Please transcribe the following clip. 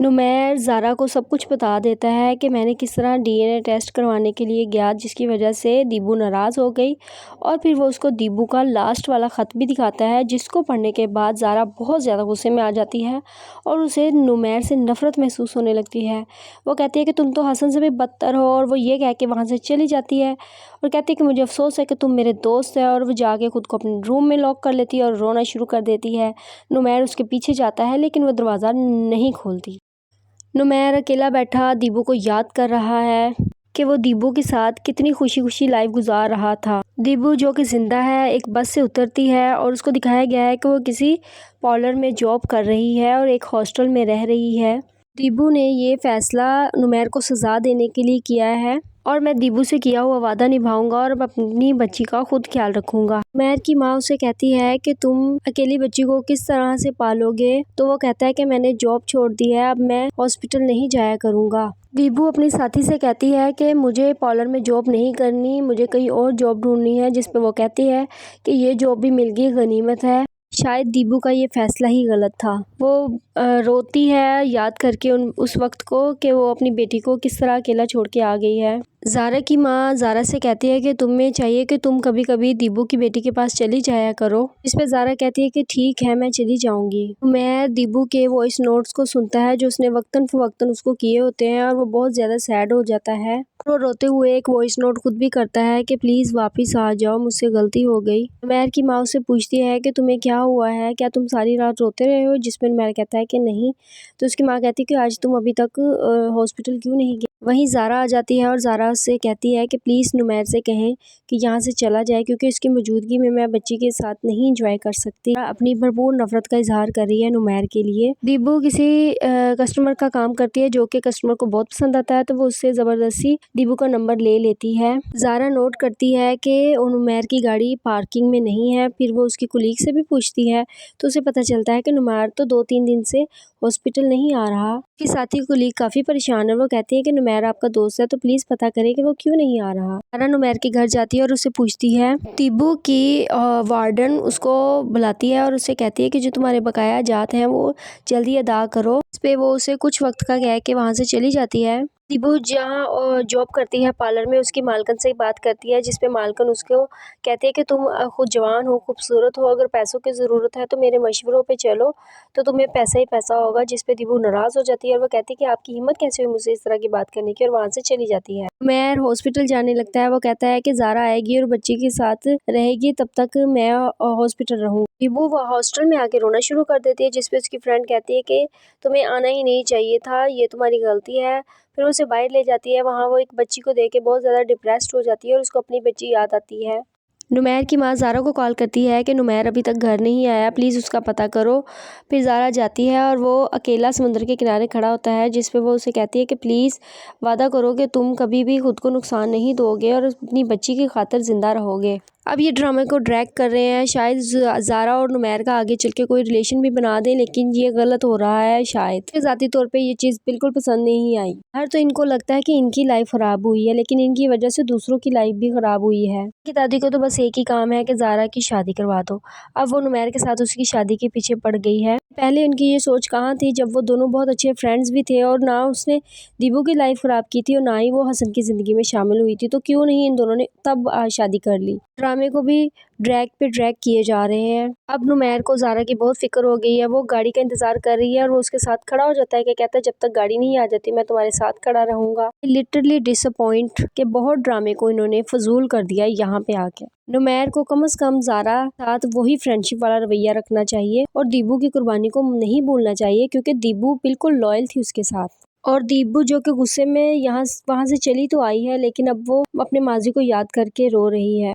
नुमैर ज़ारा को सब कुछ बता देता है कि मैंने किस तरह डीएनए टेस्ट करवाने के लिए गया, जिसकी वजह से दीबू नाराज़ हो गई। और फिर वो उसको दीबू का लास्ट वाला ख़त भी दिखाता है, जिसको पढ़ने के बाद ज़ारा बहुत ज़्यादा गुस्से में आ जाती है और उसे नुमैर से नफ़रत महसूस होने लगती है। वो कहती है कि तुम तो हसन से भी बदतर हो, और वो ये कह के वहाँ से चली जाती है और कहती है कि मुझे अफसोस है कि तुम मेरे दोस्त है। और वो जाके खुद को अपने रूम में लॉक कर लेती है और रोना शुरू कर देती है। नुमैर उसके पीछे जाता है, लेकिन वो दरवाज़ा नहीं खोलती। नुमैर अकेला बैठा दीबू को याद कर रहा है कि वो दीबू के साथ कितनी खुशी खुशी लाइफ गुजार रहा था। दीबू जो कि जिंदा है एक बस से उतरती है और उसको दिखाया गया है कि वो किसी पार्लर में जॉब कर रही है और एक हॉस्टल में रह रही है। दीबू ने ये फैसला नुमैर को सज़ा देने के लिए किया है और मैं दीबू से किया हुआ वादा निभाऊंगा और अब अपनी बच्ची का खुद ख्याल रखूंगा। नुमैर की माँ उसे कहती है कि तुम अकेली बच्ची को किस तरह से पालोगे, तो वो कहता है कि मैंने जॉब छोड़ दी है, अब मैं हॉस्पिटल नहीं जाया करूंगा। दीबू अपनी साथी से कहती है कि मुझे पार्लर में जॉब नहीं करनी, मुझे कहीं और जॉब ढूंढनी है, जिस पे वो कहती है कि ये जॉब भी मिल गई, गनीमत है। शायद दीबू का ये फैसला ही गलत था। वो रोती है याद करके उस वक्त को कि वो अपनी बेटी को किस तरह अकेला छोड़ के आ गई है। ज़ारा की माँ ज़ारा से कहती है कि तुम्हें चाहिए कि तुम कभी कभी दीबू की बेटी के पास चली जाया करो। इस पे ज़ारा कहती है कि ठीक है, मैं चली जाऊंगी। मैं दीबू के वॉइस नोट्स को सुनता है जो उसने वक्तन फवक्तन उसको किए होते हैं और वो बहुत ज़्यादा सैड हो जाता है। वो रोते हुए एक वॉइस नोट खुद भी करता है कि प्लीज़ वापस आ जाओ, मुझसे गलती हो गई। नुमैर की माँ उससे पूछती है कि तुम्हें क्या हुआ है, क्या तुम सारी रात रोते रहे हो, जिसमें नुमैर कहता है कि नहीं। तो उसकी माँ कहती है कि आज तुम अभी तक हॉस्पिटल क्यों नहीं गए। वहीं ज़ारा आ जाती है और ज़ारा उससे कहती है कि प्लीज़ नुमैर से कहें कि यहाँ से चला जाए, क्योंकि इसकी मौजूदगी में मैं बच्ची के साथ नहीं इंजॉय कर सकती। अपनी भरपूर नफरत का इजहार कर रही है नुमैर के लिए। दीबू किसी कस्टमर का काम करती है जो कि कस्टमर को बहुत पसंद आता है, तो वो उससे ज़बरदस्ती दीबू का नंबर ले लेती है। ज़ारा नोट करती है कि नुमैर की गाड़ी पार्किंग में नहीं है। फिर वो उसकी कुलीग से भी पूछती है तो उसे पता चलता है कि नुमैर तो 2-3 दिन से हॉस्पिटल नहीं आ रहा। उसकी साथी कुलीग काफ़ी परेशान है। वो कहती है कि नुमैर आपका दोस्त है, तो प्लीज़ पता करें कि वो क्यों नहीं आ रहा। ज़ारा नुमैर के घर जाती है और उससे पूछती है। दीबू की वार्डन उसको बुलाती है और उससे कहती है कि जो तुम्हारे बकाया जात हैं वो जल्दी अदा करो। इस पे वो उसे कुछ वक्त का कह के वहाँ से चली जाती है। दीबू जहाँ जॉब करती है पार्लर में, उसकी मालकन से बात करती है, जिसपे मालकन उसको कहती है कि तुम खुद जवान हो, खूबसूरत हो, अगर पैसों की ज़रूरत है तो मेरे मशवरों पे चलो, तो तुम्हें पैसा ही पैसा होगा। जिस पे दीबू नाराज़ हो जाती है और वो कहती है कि आपकी हिम्मत कैसे हुई मुझसे इस तरह की बात करने की, और वहाँ से चली जाती है। नुमैर हॉस्पिटल जाने लगता है। वो कहता है कि ज़ारा आएगी और बच्ची के साथ रहेगी, तब तक मैं हॉस्पिटल रहूँ। दीबू वो हॉस्टल में आके रोना शुरू कर देती है, जिसपे उसकी फ्रेंड कहती है कि तुम्हें आना ही नहीं चाहिए था, ये तुम्हारी गलती है। फिर उसे बाहर ले जाती है। वहाँ वो एक बच्ची को देख के बहुत ज़्यादा डिप्रेस्ड हो जाती है और उसको अपनी बच्ची याद आती है। नुमैर की माँ ज़ारा को कॉल करती है कि नुमैर अभी तक घर नहीं आया, प्लीज़ उसका पता करो। फिर ज़ारा जाती है और वो अकेला समुद्र के किनारे खड़ा होता है, जिस पे वो उसे कहती है कि प्लीज़ वादा करो कि तुम कभी भी खुद को नुकसान नहीं दोगे और अपनी बच्ची की खातिर ज़िंदा रहोगे। अब ये ड्रामे को ड्रैग कर रहे हैं, शायद ज़ारा और नुमैर का आगे चल के कोई रिलेशन भी बना दें, लेकिन ये गलत हो रहा है। शायद ज़ाती तौर पे ये चीज़ बिल्कुल पसंद नहीं आई। हर तो इनको लगता है कि इनकी लाइफ ख़राब हुई है, लेकिन इनकी वजह से दूसरों की लाइफ भी ख़राब हुई है। की दादी को तो बस एक ही काम है कि ज़ारा की शादी करवा दो। अब वो नुमैर के साथ उसकी शादी के पीछे पड़ गई है। पहले उनकी ये सोच कहाँ थी, जब वो दोनों बहुत अच्छे फ्रेंड्स भी थे और ना उसने दीबू की लाइफ ख़राब की थी और ना ही वो हसन की ज़िंदगी में शामिल हुई थी, तो क्यों नहीं इन दोनों ने तब शादी कर ली। ड्रामे को भी ड्रैग पे ड्रैग किए जा रहे हैं। अब नुमैर को ज़ारा की बहुत फिक्र हो गई है। वो गाड़ी का इंतज़ार कर रही है और वो उसके साथ खड़ा हो जाता है कि कहता है जब तक गाड़ी नहीं आ जाती मैं तुम्हारे साथ खड़ा रहूँगा। लिटरली डिसअपॉइंट के बहुत ड्रामे को इन्होंने फजूल कर दिया यहाँ पे आके। नुमैर को कम से कम ज़ारा साथ वही फ्रेंडशिप वाला रवैया रखना चाहिए और दीबू की कुर्बानी को नहीं भूलना चाहिए, क्योंकि दीबू बिल्कुल लॉयल थी उसके साथ। और दीबू जो कि गुस्से में यहाँ वहाँ से चली तो आई है, लेकिन अब वो अपने माजी को याद करके रो रही है।